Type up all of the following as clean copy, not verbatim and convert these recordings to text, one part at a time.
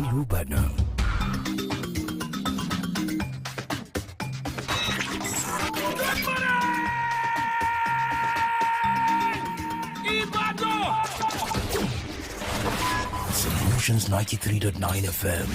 nílùú Ìbàdàn. Solutions 93.9 FM.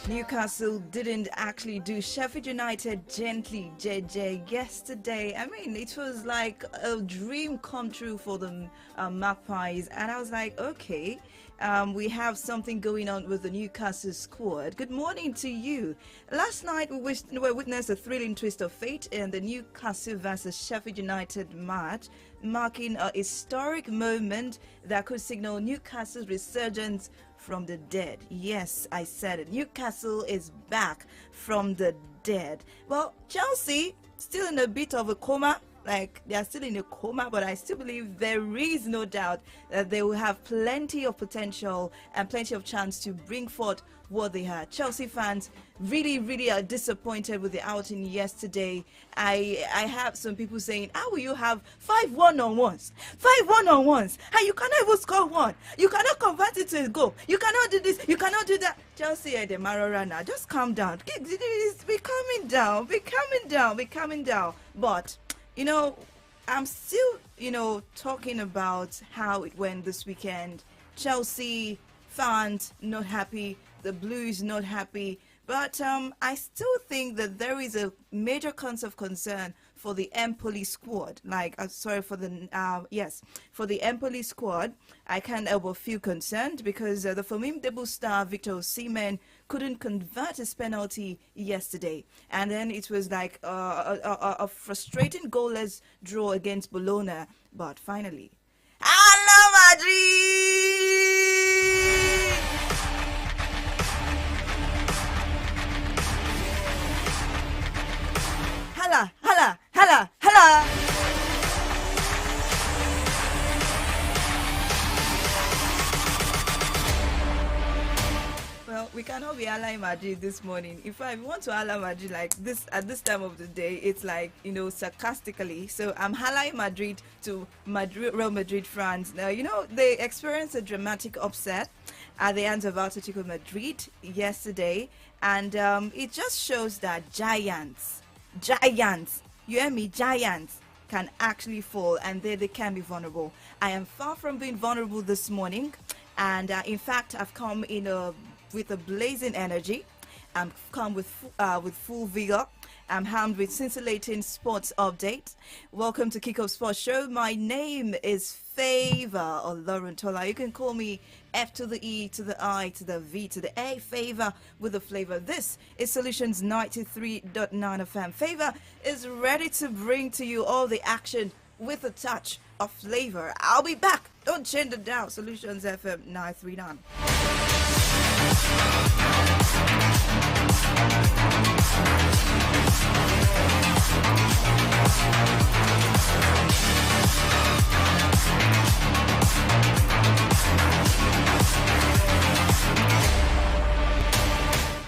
Newcastle didn't actually do Sheffield United gently, JJ, yesterday. I mean, it was like a dream come true for the Magpies, and I was like, okay, we have something going on with the Newcastle squad. Good morning to you. Last night we witnessed a thrilling twist of fate in the Newcastle versus Sheffield United match, marking a historic moment that could signal Newcastle's resurgence from the dead. Yes, I said it. Newcastle is back from the dead. Well, Chelsea still in a bit of a coma. Like, they are still in a coma, but I still believe there is no doubt that they will have plenty of potential and plenty of chance to bring forth what they had. Chelsea fans really are disappointed with the outing yesterday. I have some people saying, how will you have 5 one-on-ones? 5 one-on-ones, and you cannot even score one. You cannot convert it to a goal. You cannot do this. You cannot do that. Chelsea and the Marorana, just calm down. Be calming down. Be calming down. Be calming down. But you know, I'm still, talking about how it went this weekend. Chelsea fans not happy, the Blues not happy, but I still think that there is a major cause of concern for the Empoli squad. For the Empoli squad, I can't help but feel concerned because the formidable star Victor Osimhen couldn't convert his penalty yesterday, and then it was like a frustrating goalless draw against Bologna. But finally, Hala Madrid! Hala, hala, hala, hala! Well, we cannot be Hala Madrid this morning. In fact, we want to Hala Madrid like this at this time of the day. It's like, sarcastically. So I'm Hala Madrid to Real Madrid fans. Now, they experienced a dramatic upset at the hands of Atletico Madrid yesterday. And it just shows that giants, you hear me, giants can actually fall, and they can be vulnerable. I am far from being vulnerable this morning. And in fact, I've come with a blazing energy. I'm come with full vigor. I'm armed with scintillating sports update. Welcome to Kickoff Sports Show. My name is Favor Oloruntola. You can call me F to the E to the I to the V to the A. Favor with a flavor. This is Solutions 93.9 FM. Favor is ready to bring to you all the action with a touch of flavor. I'll be back. Don't change the dial. Solutions FM 939.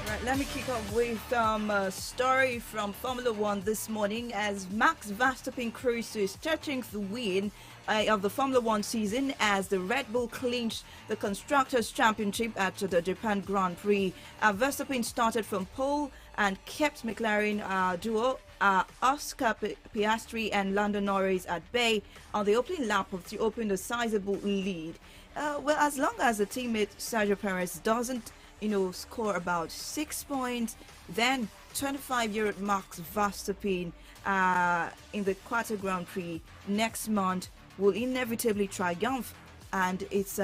Right, let me kick off with some story from Formula One this morning as Max Verstappen cruised to his 13th win of the Formula One season as the Red Bull clinched the Constructors' Championship at the Japan Grand Prix. Verstappen started from pole and kept McLaren duo Oscar Piastri and Lando Norris at bay on the opening lap to open a sizable lead. Well, as long as the teammate Sergio Perez doesn't score about 6 points, then 25-year-old Max Verstappen in the Qatar Grand Prix next month will inevitably triumph, and its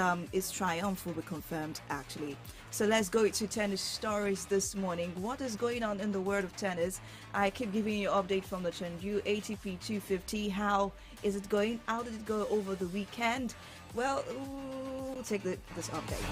triumph will be confirmed actually. So let's go to tennis stories this morning. What is going on in the world of tennis? I keep giving you an update from the Chengdu ATP 250. How is it going? How did it go over the weekend? Well, we'll take this update.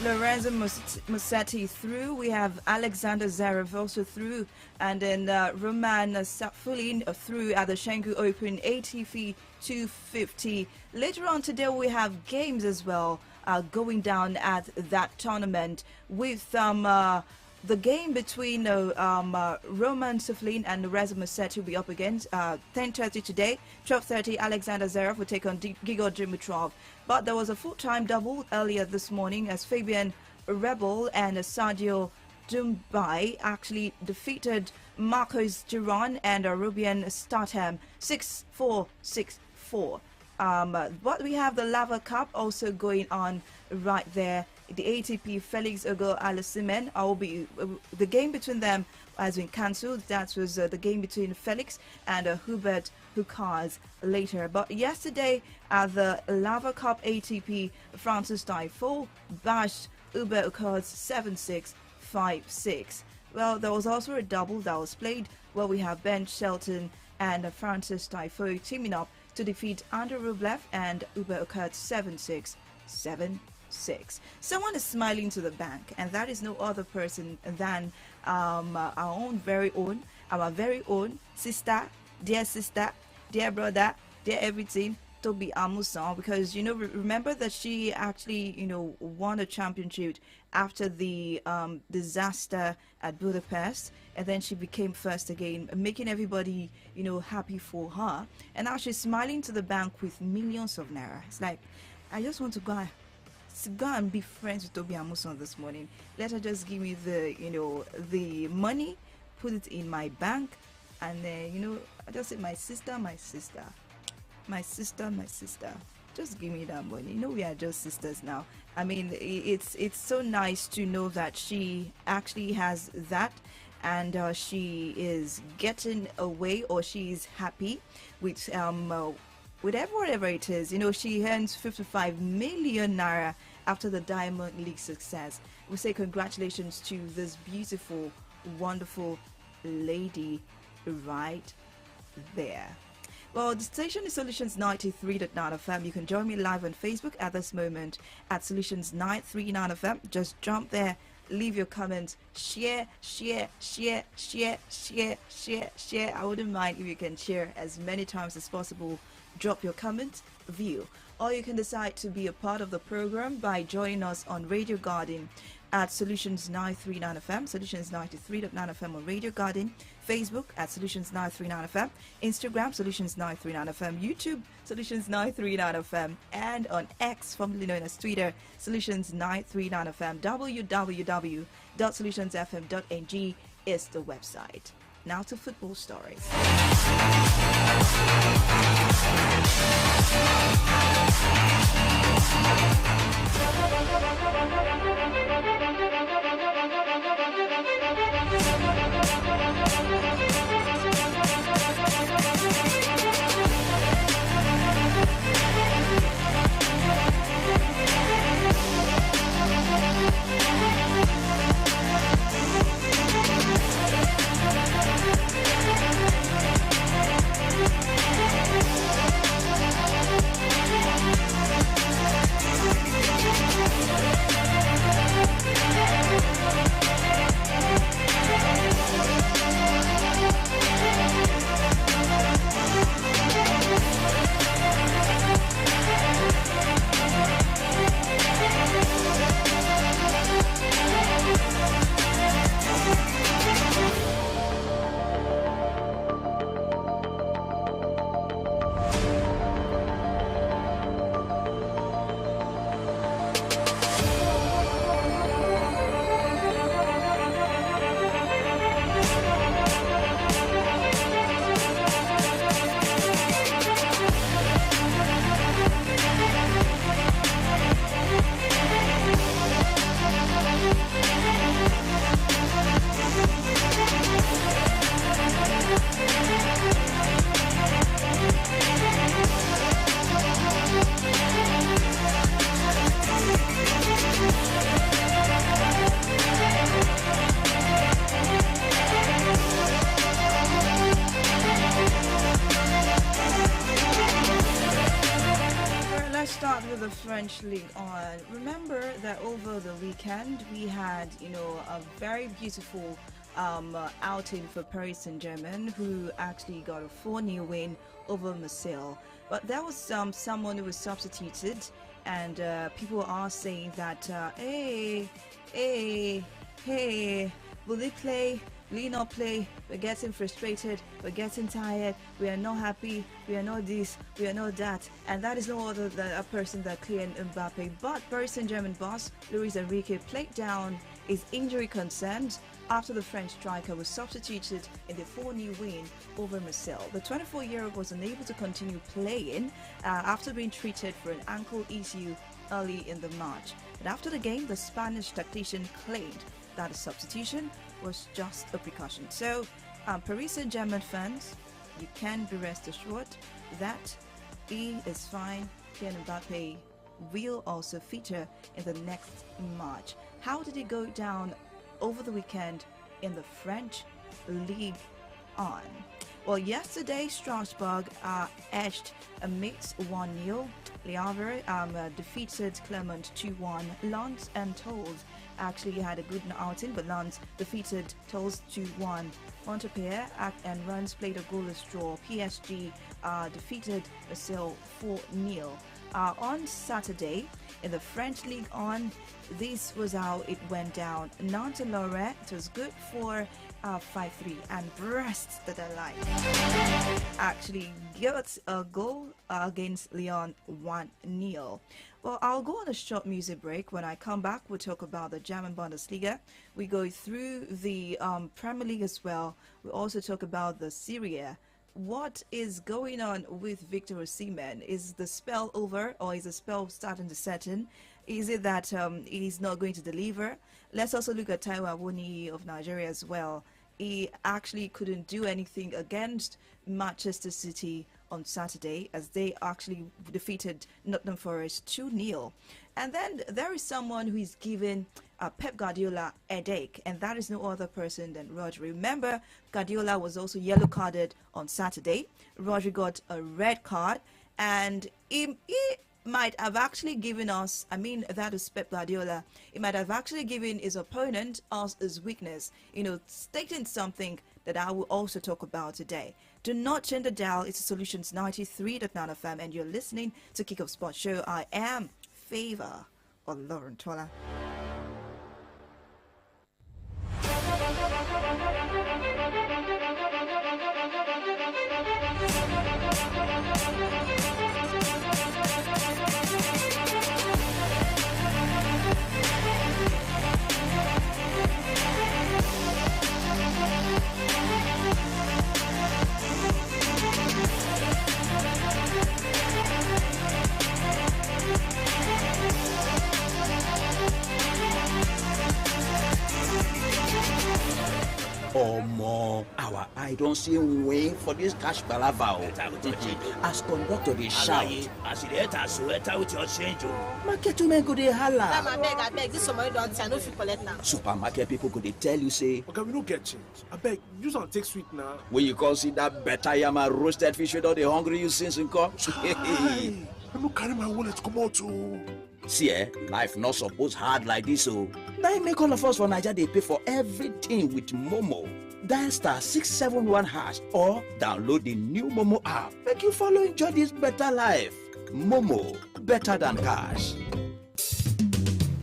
Lorenzo Musetti through. We have Alexander Zverev also through, and then Roman Safulin through at the Chengdu Open ATP 250. Later on today we have games as well going down at that tournament with the game between Roman Safulin and Lorenzo Musetti will be up against 10:30 today. 12:30 Alexander Zverev will take on Grigor Dimitrov. But there was a full-time double earlier this morning as Fabian Rebel and Sergio Dumbai actually defeated Marcos Giron and Ruben Statham 6-4, 6-4. But we have the Lava Cup also going on right there. The ATP Felix Auger Aliassime the game between them has been cancelled. That was the game between Felix and Hubert Hurkacz later. But yesterday at the Lava Cup ATP, Francis Tiafoe bashed Hubert Hurkacz 7-6, 5-6. Well, there was also a double that was played where we have Ben Shelton and Francis Tiafoe teaming up to defeat Andrei Rublev and Hubert Hurkacz 7-6, 7-6. Someone is smiling to the bank, and that is no other person than our very own sister, dear brother, dear everything, Toby Amusan, because remember that she actually won a championship after the disaster at Budapest, and then she became first again, making everybody happy for her, and now she's smiling to the bank with millions of naira. It's like, I just want to go and be friends with Toby Amusan this morning. Let her just give me the money, put it in my bank, and then I just say, my sister, just give me that money. We are just sisters now. I mean, it's so nice to know that she actually has that, and she is getting away, or she's happy with whatever it is. She earns 55 million naira after the Diamond League success. We say congratulations to this beautiful, wonderful lady right there. Well, the station is Solutions 93.9 FM. You can join me live on Facebook at this moment at Solutions 939 FM. Just jump there, leave your comments, share. I wouldn't mind if you can share as many times as possible. Drop your comment, view, or you can decide to be a part of the program by joining us on Radio Garden at Solutions 939 FM, Solutions 93.9 FM on Radio Garden, Facebook at Solutions 939 FM, Instagram Solutions 939 FM, YouTube Solutions 939 FM, and on X, formerly known as Twitter, Solutions 939 FM. www.solutionsfm.ng is the website. Now to football stories. French League on, remember that over the weekend we had, a very beautiful outing for Paris Saint-Germain, who actually got a 4-0 win over Marseille. But there was someone who was substituted, and people are saying that, hey, will they play? Will he not play? We're getting frustrated. We're getting tired. We are not happy. We are not this. We are not that. And that is no other than a person than Kylian Mbappe. But Paris Saint-Germain boss Luis Enrique played down his injury concerns after the French striker was substituted in the 4-0 win over Marseille. The 24-year-old was unable to continue playing after being treated for an ankle issue early in the match. But after the game, the Spanish tactician claimed that the substitution was just a precaution. So, Paris Saint-Germain fans, you can be rest assured that he is fine. Kylian Mbappe will also feature in the next match. How did it go down over the weekend in the French League on? Well, yesterday Strasbourg edged a mix 1-0. Le Havre defeated Clermont 2-1. Lens and Toulouse actually had a good outing, but Lens defeated Toulouse 2-1. Montpellier and Rennes played a goalless draw. PSG defeated Marseille 4-0. On Saturday, in the French League on, this was how it went down. Nantes and Lorient, it was good for 5-3, and Brest, that I like, actually got a goal against Lyon 1-0. Well, I'll go on a short music break. When I come back, we'll talk about the German Bundesliga. We go through the Premier League as well. We also talk about the Serie A. What is going on with Victor Osimhen? Is the spell over, or is the spell starting to set in? Is it that he's not going to deliver? Let's also look at Taiwo Awoniyi of Nigeria as well. He actually couldn't do anything against Manchester City on Saturday, as they actually defeated Nottingham Forest 2-0. And then there is someone who is giving Pep Guardiola a headache, and that is no other person than Rodri. Remember, Guardiola was also yellow carded on Saturday. Rodri got a red card, and he might have actually given us, that is Pep Guardiola, he might have actually given his opponent us his weakness, stating something that I will also talk about today. Do not change the dial. It's Solutions 93.9 FM, and you're listening to Kickoff Sports Show. I am Favor Olorontola. Our eye don't see way for this cash palava. As conductor they shout. As you enter, so enter with your change. Market women go dey holla. I beg, this somebody don't say, I no fit collect now. Supermarket people go dey tell you say, okay, we don't get change. I beg, use and take sweet now. when you consider better yama roasted fish without the hungry you since in come. I no carry my wallet come out too. See, life not supposed hard like this, so now it make all of us for Nigeria they pay for everything with Momo. Dial *671# or download the new Momo app. Make you follow enjoy this better life. Momo, better than cash.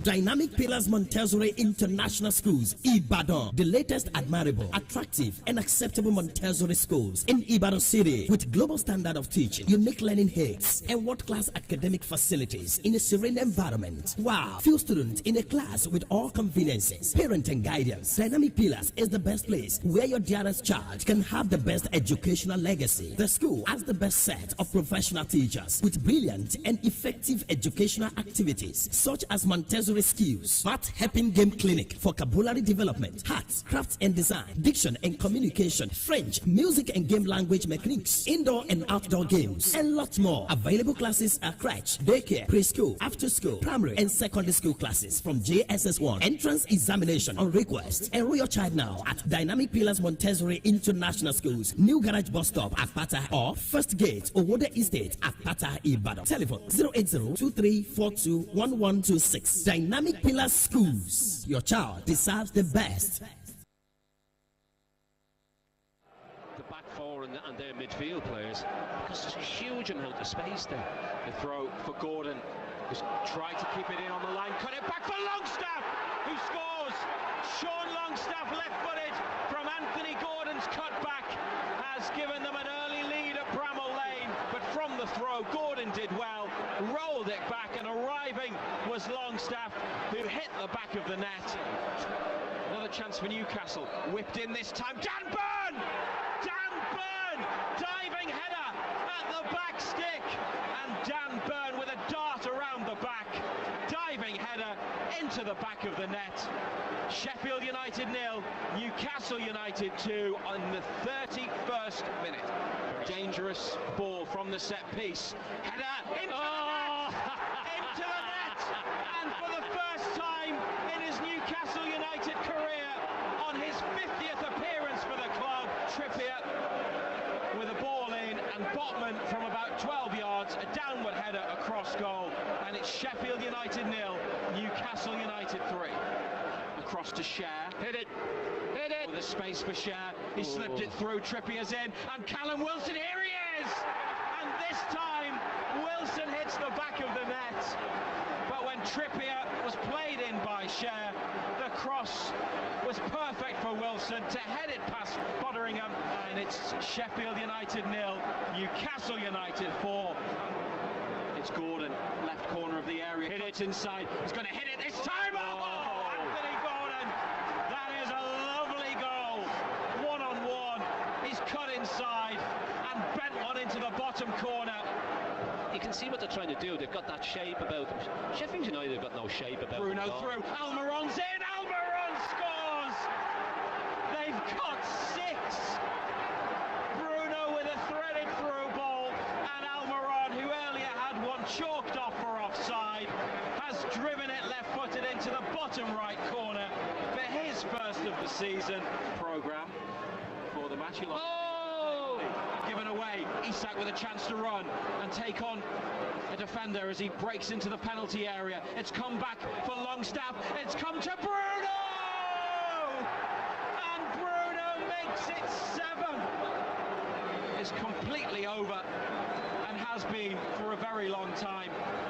Dynamic Pillars Montessori International Schools, Ibadan, the latest admirable, attractive, and acceptable Montessori schools in Ibadan City with global standard of teaching, unique learning aids, and world-class academic facilities in a serene environment. Wow! Few students in a class with all conveniences, parent and guidance. Dynamic Pillars is the best place where your dearest child can have the best educational legacy. The school has the best set of professional teachers with brilliant and effective educational activities such as Montessori Montessori skills, smart helping game clinic, vocabulary development, arts, crafts and design, diction and communication, French, music and game language mechanics, indoor and outdoor games, and lots more. Available classes are crèche, daycare, preschool, after school, primary and secondary school classes from JSS1. Entrance examination on request. Enroll your child now at Dynamic Pillars Montessori International Schools, New Garage Bus Stop at Pata or First Gate, Owode Estate at Pata, Ibadan. Telephone 080-2342-1126. Dynamic Pillars Schools. Your child deserves the best. The back four and their midfield players, because there's a huge amount of space there. The throw for Gordon, who's tried to keep it in on the line, cut it back for Longstaff, who scores. Sean Longstaff, left-footed from Anthony Gordon's cutback, has given them an early lead at Bramall Lane, but from the throw, Gordon did well, rolled it back, and arriving was Longstaff, who hit the back of the net. Another chance for Newcastle, whipped in this time, Dan Burn! Dan Burn! Diving header at the back stick, and Dan Burn with a dart around the back, diving header into the back of the net. Sheffield United 0, Newcastle United 2 on the 31st minute. Dangerous ball from the set piece. Header into the net, and for the first time in his Newcastle United career, on his 50th appearance for the club, Trippier with a ball in, and Botman from about 12 yards, a downward header across goal, and it's Sheffield United 0, Newcastle United 3. Across to Cher, hit it, with a space for Cher, he slipped it through, Trippier's in, and Callum Wilson, here he is! And this time, Wilson hits the back of the net, but when Trippier was played in by Cher, the cross was perfect for Wilson to head it past Fotheringham, and it's Sheffield United 0, Newcastle United 4. It's Gordon, left corner of the area, hit it inside, he's going to hit it this time, Anthony Gordon, that is a lovely goal, one-on-one, he's cut inside and bent one into the bottom corner. You can see what they're trying to do, they've got that shape about them. Sheffield United have got no shape about them. Bruno through, Almiron's in, Almiron scores! They've got 6! Bruno with a threaded through ball, and Almiron, who earlier had one chalked off for offside, has driven it left-footed into the bottom right corner for his first of the season. Programme for the match. Given away, Isak with a chance to run and take on a defender as he breaks into the penalty area. It's come back for Longstaff, it's come to Bruno! And Bruno makes it 7. It's completely over, and has been for a very long time.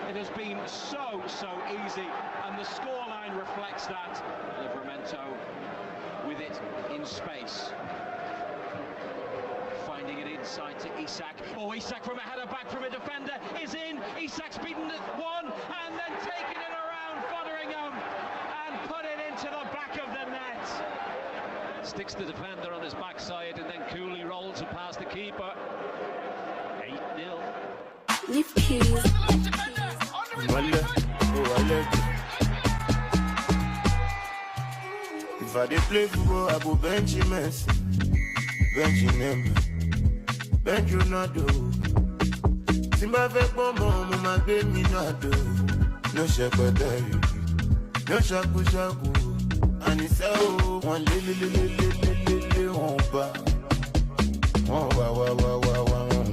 It has been so easy, and the scoreline reflects that. Livramento with it in space. Finding it inside to Isak. Isak from a header back from a defender is in. Isak's beaten one, and then taken it around Fotheringham and put it into the back of the net. Sticks the defender on his backside and then coolly rolls it past the keeper. 8-0. If I dey play football, I go bench him, bench him, bench Ronaldo. Simba fẹ́ pọ́n mọ́ mo máa gbé mi náà dò. No ṣẹpẹtẹ yìí, no ṣàkóṣàkó. Àníṣe o, wọ́n lé wọ́n bá. Wọ́n wá wọ́n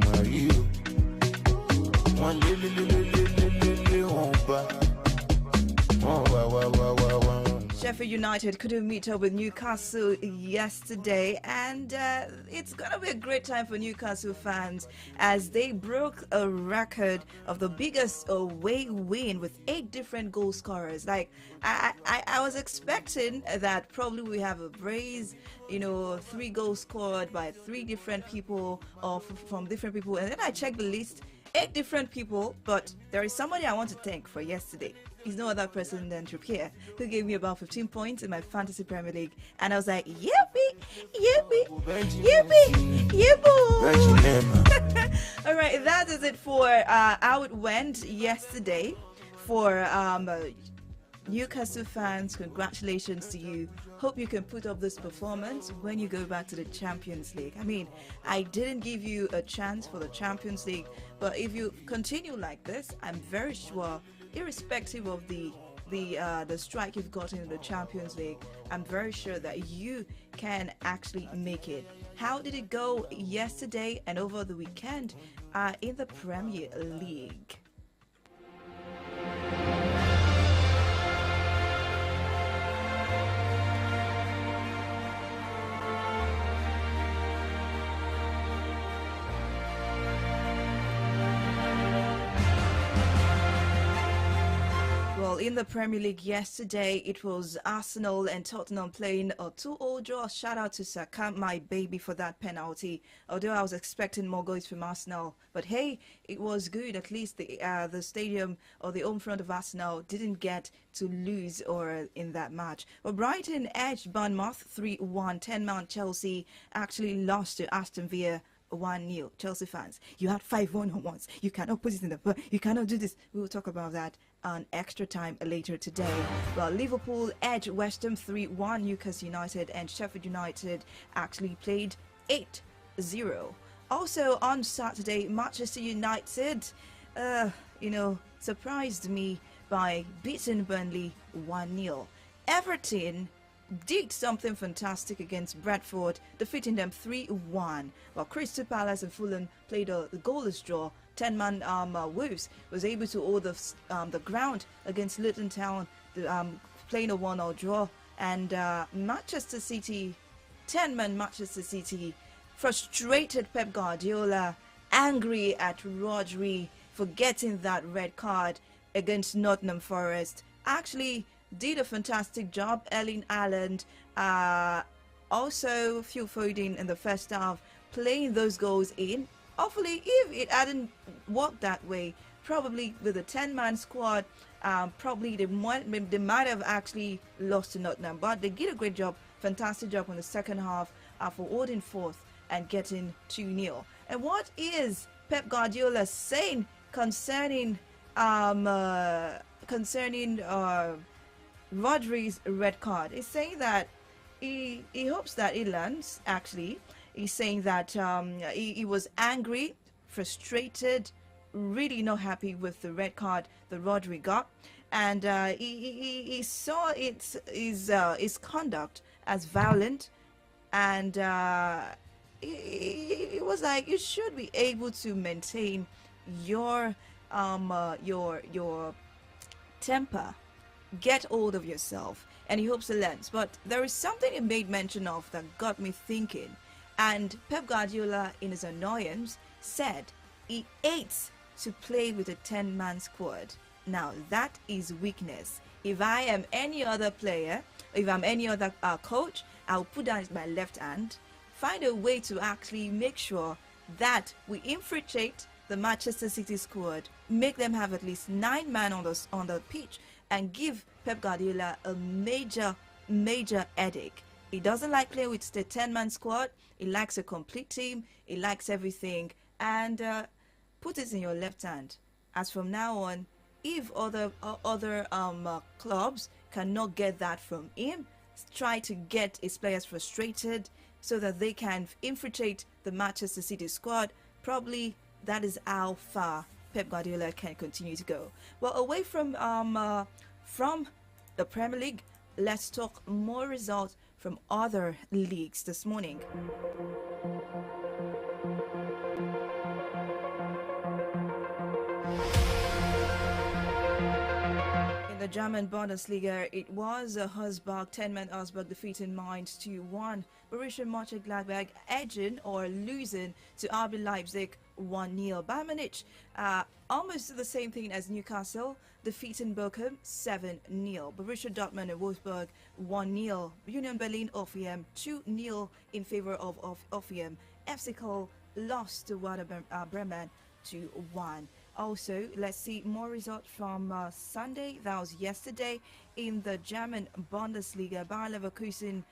máa rí o. Wọ́n lé wọ́n bá. Wọ́n wá wọ́n. Sheffield United couldn't meet up with Newcastle yesterday, and it's going to be a great time for Newcastle fans as they broke a record of the biggest away win with 8 different goal scorers. Like, I was expecting that probably we have a brace, 3 goals scored by 3 different people or from different people, and then I checked the list. 8 different people, but there is somebody I want to thank for yesterday. He's no other person than Trippier, who gave me about 15 points in my fantasy Premier League, and I was like, yippee. All right, that is it for how it went yesterday for Newcastle fans, congratulations to you. Hope you can put up this performance when you go back to the Champions League. I mean, I didn't give you a chance for the Champions League, but if you continue like this, I'm very sure, irrespective of the strike you've gotten in the Champions League, I'm very sure that you can actually make it. How did it go yesterday and over the weekend in the Premier League? Well, in the Premier League yesterday, it was Arsenal and Tottenham playing a 2-2 draw. Shout out to Saka, my baby, for that penalty. Although I was expecting more goals from Arsenal, but hey, it was good. At least the stadium or the home front of Arsenal didn't get to lose or in that match. But Brighton edged Bournemouth 3-1. 10-man Chelsea actually lost to Aston Villa 1-0. Chelsea fans, you had 5 1-on-1s. You cannot put it in the. You cannot do this. We will talk about that on extra time later today. Well, Liverpool edged West Ham 3-1. Newcastle United and Sheffield United actually played 8-0. Also on Saturday, Manchester United, surprised me by beating Burnley 1-0. Everton did something fantastic against Bradford, defeating them 3-1. While Crystal Palace and Fulham played a goalless draw. 10-man Wolves was able to hold the ground against Luton Town, playing a 1-1 draw. And Manchester City, 10-man Manchester City, frustrated Pep Guardiola, angry at Rodri for getting that red card against Nottingham Forest. Actually did a fantastic job. Erling Haaland, also Phil Foden in the first half, playing those goals in. Hopefully, if it hadn't worked that way, probably with a 10-man squad, probably they might have actually lost to Nottingham. But they did a great job, fantastic job on the second half for holding forth and getting 2-0. And what is Pep Guardiola saying concerning Rodri's red card? He's saying that he hopes that he learns. Actually, he's saying that he was angry, frustrated, really not happy with the red card that Rodri got, and he saw his conduct as violent, and he was like, you should be able to maintain your temper, get hold of yourself, and he hopes he learns. But there is something he made mention of that got me thinking, and Pep Guardiola, in his annoyance, said he hates to play with a 10-man squad. Now that is weakness. If I am any other player, if I'm any other coach, I'll put down my left hand, find a way to actually make sure that we infiltrate the Manchester City squad, make them have at least 9 men on the pitch, and give Pep Guardiola a major headache. He doesn't like playing with the 10-man squad. He likes a complete team. He likes everything. And put it in your left hand. As from now on, if other clubs cannot get that from him, try to get his players frustrated so that they can infiltrate the Manchester City squad. Probably that is how far Pep Guardiola can continue to go. Well, away from the Premier League, let's talk more results from other leagues this morning. In the German Bundesliga, it was Augsburg, 10-man Augsburg defeating Mainz 2-1. Borussia Mönchengladbach edging or losing to RB Leipzig 1-0. Bayern Munich almost the same thing as Newcastle, defeating Bochum 7-0. Borussia Dortmund and Wolfsburg 1-0. Union Berlin Hoffenheim 2-0 in favor of Hoffenheim. FC Köln lost to Werder Bremen 2-1. Also, let's see more results from Sunday. That was yesterday in the German Bundesliga. Bayer Leverkusen,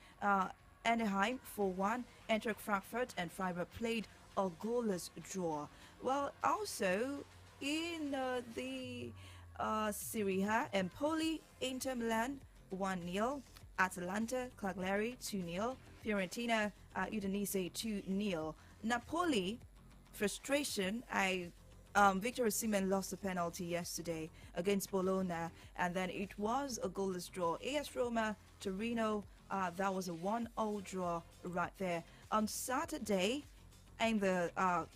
Anaheim 4-1. Eintracht Frankfurt and Freiburg played a goalless draw. Well, also in the Serie A, Empoli, Inter Milan 1-0, Atalanta, Cagliari 2-0, Fiorentina, Udinese 2-0. Napoli, frustration. Victor Osimhen lost a penalty yesterday against Bologna, and then it was a goalless draw. AS Roma, Torino, that was a 1-0 draw right there. On Saturday, in the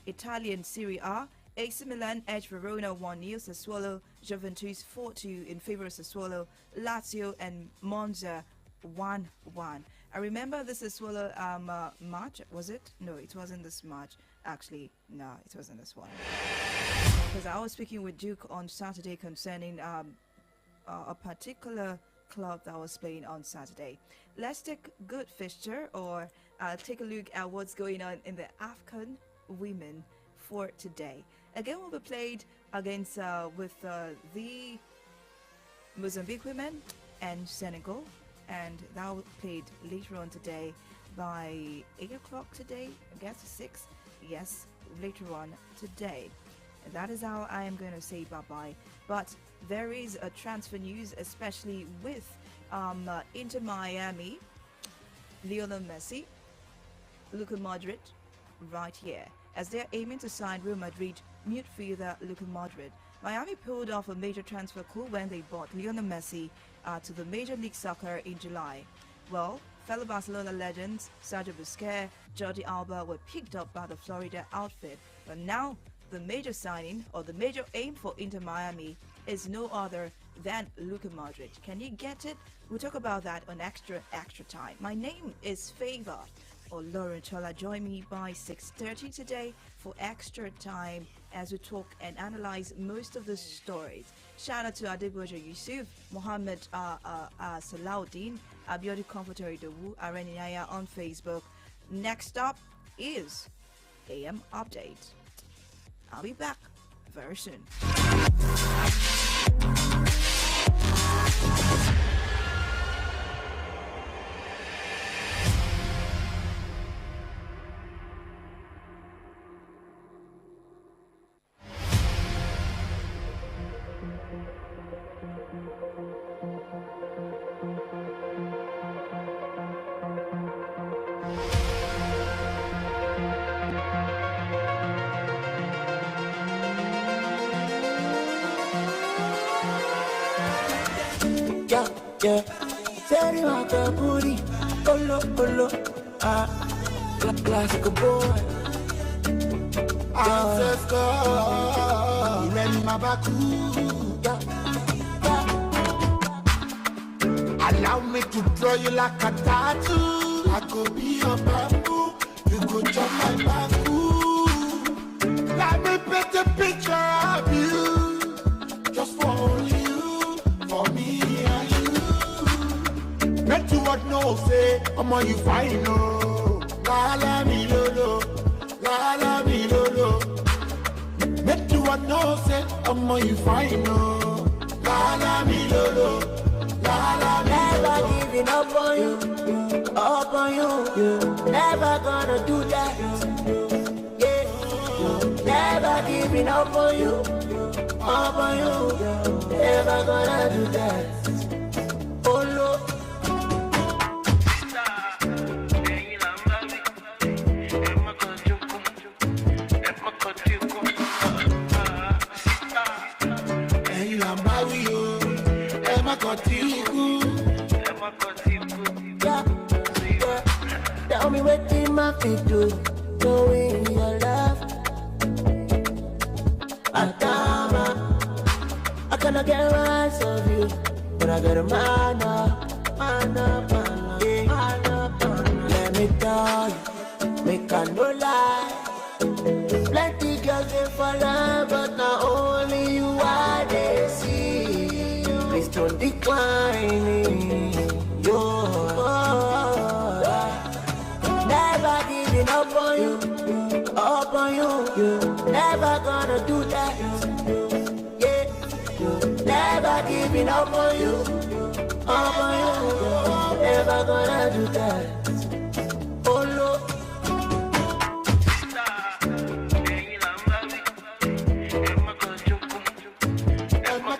Italian Serie A, AC Milan edged Verona 1-0, Sassuolo, Juventus 4-2 in favor of Sassuolo, Lazio and Monza 1-1. I remember the Sassuolo match, was it? No, it wasn't this match. Actually, no, it wasn't this one. Because I was speaking with Duke on Saturday concerning a particular club that was playing on Saturday. Let's take good fixture or take a look at what's going on in the AFCON women for today. Again, will be played against with the Mozambique women and Senegal, and that will be played later on today by 8 o'clock today. I guess 6. Yes, later on today. And that is how I am going to say bye-bye. But there is a transfer news, especially with Inter Miami, Lionel Messi, Luka Modric, right here, as they're aiming to sign Real Madrid midfielder Luka Modric. Miami pulled off a major transfer coup when they bought Lionel Messi to the Major League Soccer in July. Well, fellow Barcelona legends Sergio Busquets, Jordi Alba were picked up by the Florida outfit, but now the major signing or the major aim for Inter Miami is no other than Luka Modric. Can you get it? We'll talk about that on extra time. My name is Favor or Lauren Chola. Join me by 6:30 today for extra time as we talk and analyze most of the stories. Shout out to Adeboja Yusuf, Mohammed Salahuddin, Abiodun Comforter Idowu, Areninaya on Facebook. Next up is AM Update. I'll be back very soon. Yeah, Teddy Makaburi, Olo, classic boy. Ancestor, Irene Mabaku. Allow me to draw you like a tattoo. I could be your bamboo, you could jump my bamboo. Let me paint a picture of you, just for only you, for me and you. Make you what no say, I'm on you fine, no. La mi lolo, la mi lolo. Make you what no say, I'm on you fine, no. La mi lolo, la mi lolo. Never giving up on you, Never gonna do that, yeah. Never giving up on you, Never gonna do that. Oh Lord. Tell me what did my feet do, showing your love. I cannot get rise of you, but I got a man up. Let me tell you, make I no lie. Plenty girls they follow, but not only you I they see. Please don't decline me. Never giving up on you, Never gonna do that, yeah. Never giving up on you, Never gonna do that. Oh Lord. Emma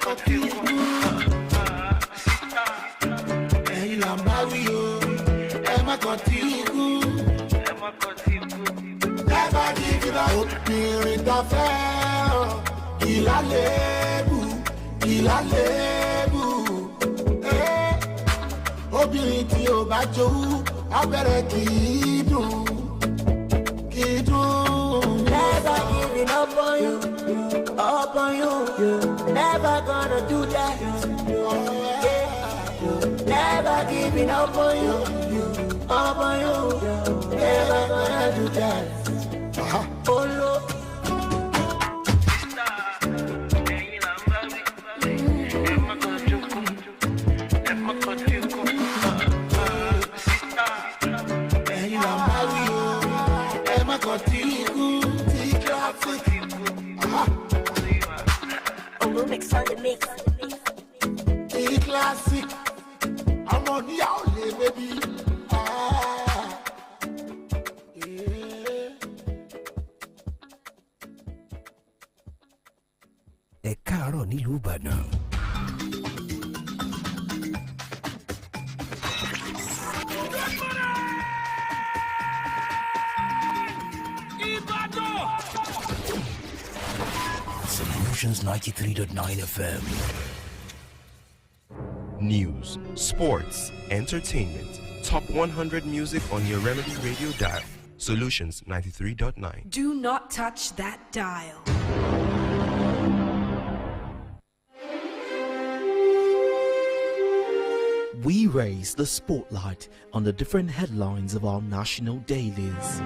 máa wí o, ẹ má kàn tí ikú. Never give it up. Obìnrin tá fẹ́ kí lálébù, kí lálébù. Obìnrin tí ò bá jowú, abẹ́rẹ́ kì í dùn, kì í dùn. Never giving up on you, up on you. Never gonna do that. Yeah. Never giving up on you, up on you. Never gonna do that. Oh Lord. Mix on the mix. Classic. I'm on the outlet, baby. Ẹ káàárọ̀ nílùú Ìbàdàn. Solutions 93.9 FM. News, sports, entertainment. Top 100 music on your Remedy Radio dial. Solutions 93.9. Do not touch that dial. We raise the spotlight on the different headlines of our national dailies.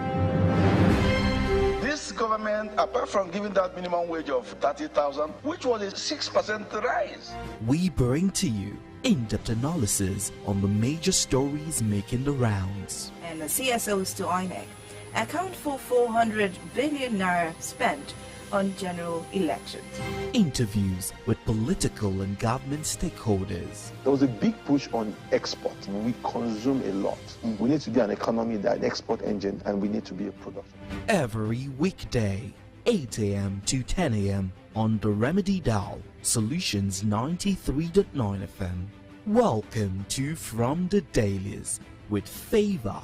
This government, apart from giving that minimum wage of 30,000, which was a 6% rise. We bring to you in-depth analysis on the major stories making the rounds. And the CSOs to INEC account for 400 billion naira spent on general elections. Interviews with political and government stakeholders. There was a big push on export. We consume a lot. We need to be an economy that an export engine, and we need to be a production. Every weekday, 8 a.m. to 10 a.m. on the Remedy Dial, Solutions 93.9 FM. Welcome to From the Dailies with Favor,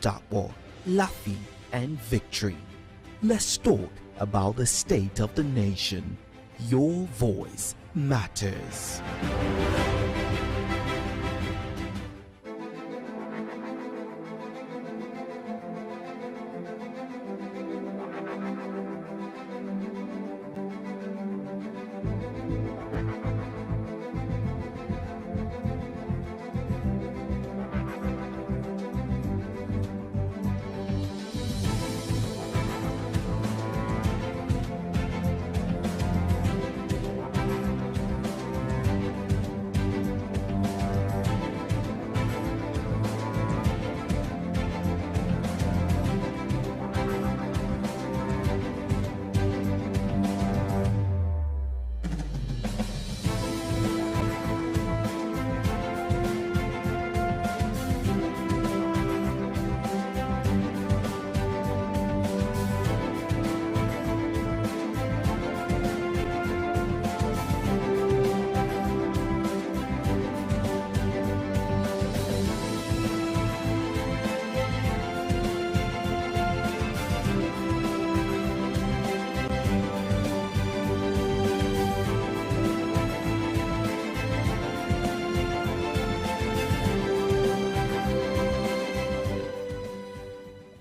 Dapo, Laffy, and Victory. Let's talk about the state of the nation. Your voice matters.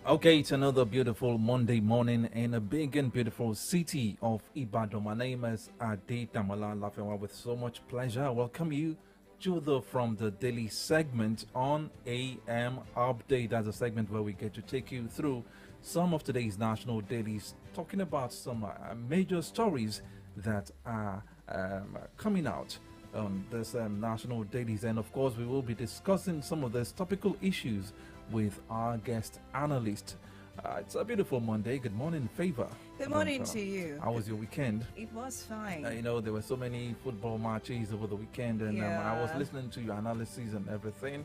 Okay, it's another beautiful Monday morning in a big and beautiful city of Ibadan. My name is Ade Tamala Lafewa. With so much pleasure, I welcome you to the From the Daily segment on AM Update. That's a segment where we get to take you through some of today's national dailies, talking about some major stories that are coming out on this national dailies. And of course, we will be discussing some of these topical issues with our guest analyst. It's a beautiful Monday. Good morning, Favor. Good morning to you. How was your weekend? It was fine. There were so many football matches over the weekend, and I was listening to your analysis and everything.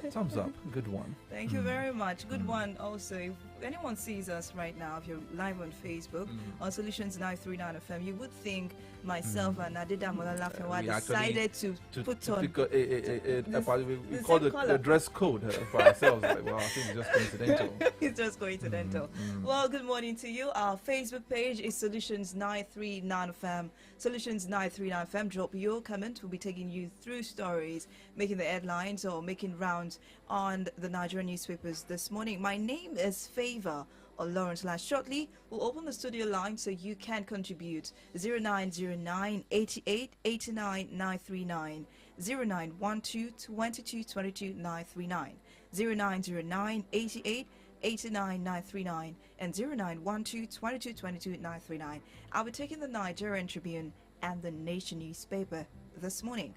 Thumbs up. Good one. Thank you very much. Good one. Also, if anyone sees us right now, if you're live on Facebook on Solutions 939 FM, you would think myself and Adedamola Lafenwa We decided to put on we the call same it color. a dress code for ourselves. Like, well, I think it's just coincidental. It's just coincidental. Well, good morning to you. Our Facebook page is Solutions 939 FM. Solutions 939 FM. Drop your comment. We'll be taking you through stories making the headlines or making rounds on the Nigerian newspapers this morning. My name is Favor or Lawrence. Shortly, we'll open the studio line so you can contribute. 0909 88 89 939, 0912 22 22 939, 0909 88 89 939, and 0912 22 22 939. I'll be taking the Nigerian Tribune and the Nation newspaper this morning.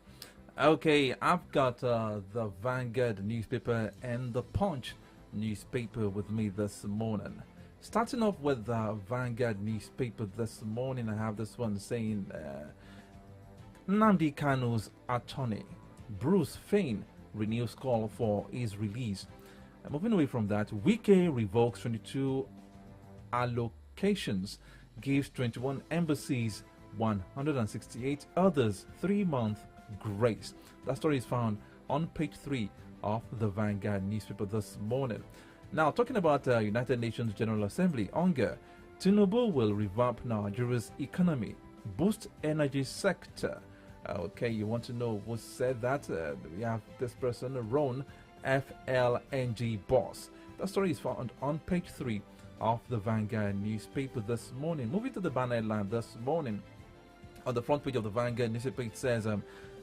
Okay, I've got the Vanguard newspaper and the Punch newspaper with me this morning. Starting off with the Vanguard newspaper this morning, I have this one saying Nnamdi Kanu's attorney, Bruce Fain, renews call for his release. Moving away from that, Wike revokes 22 allocations, gives 21 embassies 168 others 3-month grace. That story is found on page 3 of the Vanguard newspaper this morning. Now, talking about United Nations General Assembly, UNGA, Tinubu will revamp Nigeria's economy, boost energy sector. Okay, you want to know who said that? We have this person, Ron, FLNG boss. That story is found on page 3 of the Vanguard newspaper this morning. Moving to the banner headline this morning, on the front page of the Vanguard newspaper, it says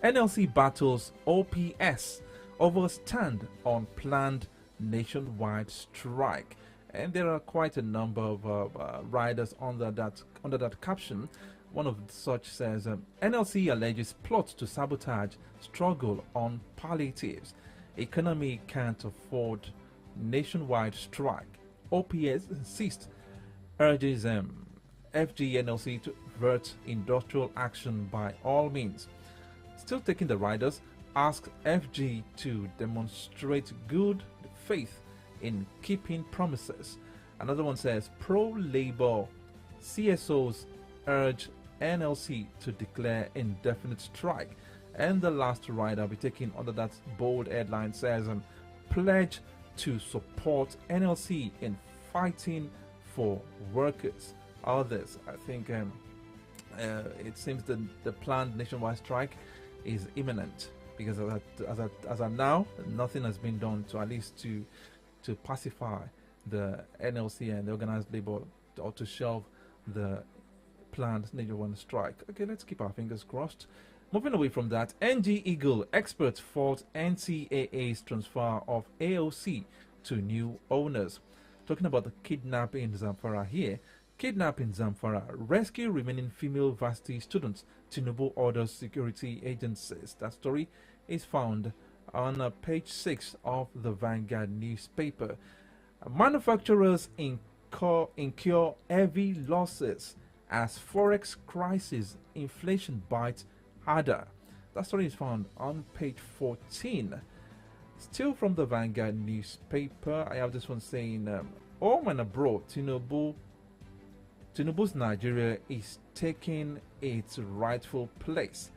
NLC battles OPS over stand on planned nationwide strike, and there are quite a number of riders under that caption. One of such says NLC alleges plot to sabotage struggle on palliatives. Economy can't afford nationwide strike. OPS insists, urges FGNLC to avert industrial action by all means. Still taking the riders, asks FG to demonstrate good faith in keeping promises. Another one says pro-labor CSOs urge NLC to declare indefinite strike. And the last rider I'll be taking under that bold headline says pledge to support NLC in fighting for workers. Others, I think it seems that the planned nationwide strike is imminent, because as of now, nothing has been done to at least to pacify the NLC and the organized labor, or to shelve the planned nationwide strike. Okay, let's keep our fingers crossed. Moving away from that, NG Eagle experts fault NCAA's transfer of AOC to new owners. Talking about the kidnapping in Zamfara here. Kidnap in Zamfara, rescue remaining female varsity students. Tinubu orders security agencies. That story is found on page 6 of the Vanguard newspaper. Manufacturers incur heavy losses as forex crisis, inflation bites harder. That story is found on page 14. Still from the Vanguard newspaper, I have this one saying, home and abroad, Tinubu's Nigeria is taking its rightful place.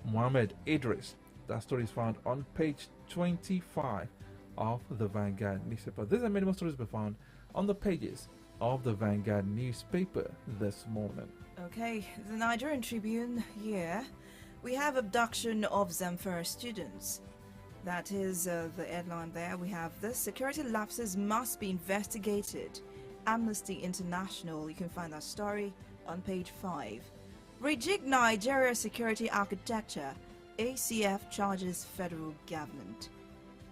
Mohammed Idris. That story is found on page 25 of the Vanguard newspaper. These and many more stories be found on the pages of the Vanguard newspaper this morning. Okay, the Nigerian Tribune here. We have abduction of Zamfara students. That is the headline there. We have this: security lapses must be investigated. Amnesty International. You can find that story on page 5. Rejig Nigeria security architecture. ACF charges federal government.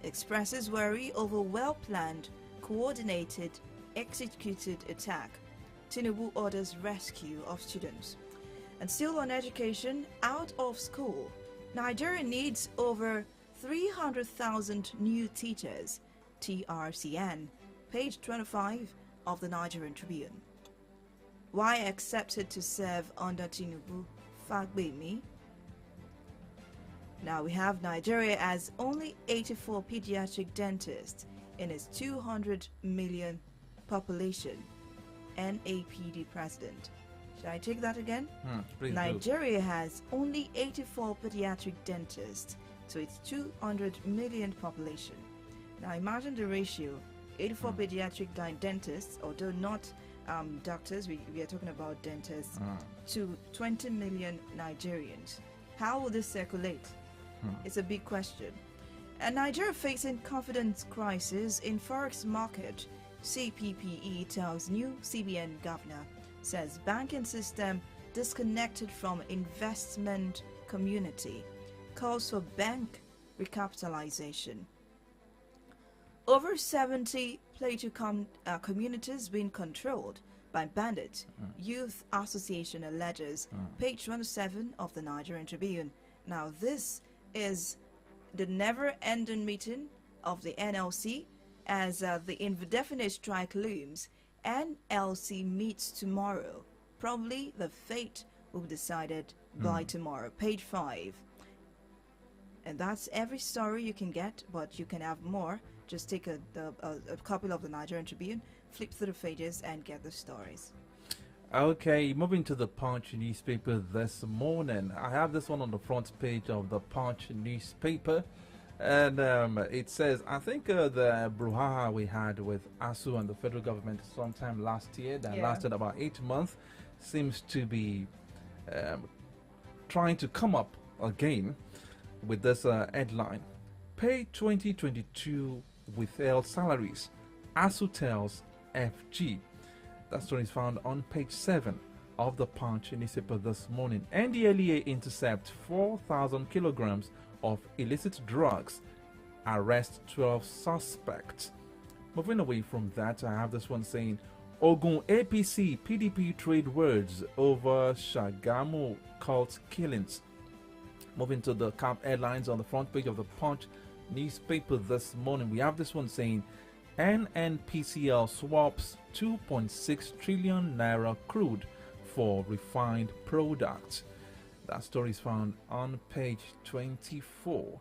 Expresses worry over well-planned, coordinated, executed attack. Tinubu orders rescue of students. And still on education, out of school, Nigeria needs over 300,000 new teachers. TRCN, page 25 of the Nigerian Tribune. Why accepted to serve under Tinubu? Fagbemi. Now we have Nigeria as only 84 pediatric dentists in its 200 million population. NAPD president. Should I take that again? Please do. Nigeria has only 84 pediatric dentists to its 200 million population. Now imagine the ratio: 84 pediatric dentists, although not doctors, we are talking about dentists, to 20 million Nigerians. How will this circulate? It's a big question. And Nigeria facing confidence crisis in forex market. CPPE tells new CBN governor, says banking system disconnected from investment community, calls for bank recapitalization. Over 70 Plateau communities being controlled by bandits, Youth Association alleges, page 107 of the Nigerian Tribune. Now this is the never-ending meeting of the NLC as the indefinite strike looms. NLC meets tomorrow. Probably the fate will be decided by tomorrow. Page 5. And that's every story you can get, but you can have more. Just take a copy of the Nigerian Tribune, flip through the pages, and get the stories. Okay, moving to the Punch newspaper this morning. I have this one on the front page of the Punch newspaper. And it says, I think the brouhaha we had with ASU and the federal government sometime last year that lasted about 8 months seems to be trying to come up again with this headline. Pay 2022 withheld salaries. ASU tells FG. That story is found on page 7 of the Punch newspaper this morning. NDLEA intercept 4,000 kilograms of illicit drugs, arrest 12 suspects. Moving away from that, I have this one saying, Ogun APC PDP trade words over Shagamu cult killings. Moving to the cap headlines on the front page of the Punch newspaper this morning, we have this one saying, NNPCL swaps 2.6 trillion naira crude for refined products. That story is found on page 24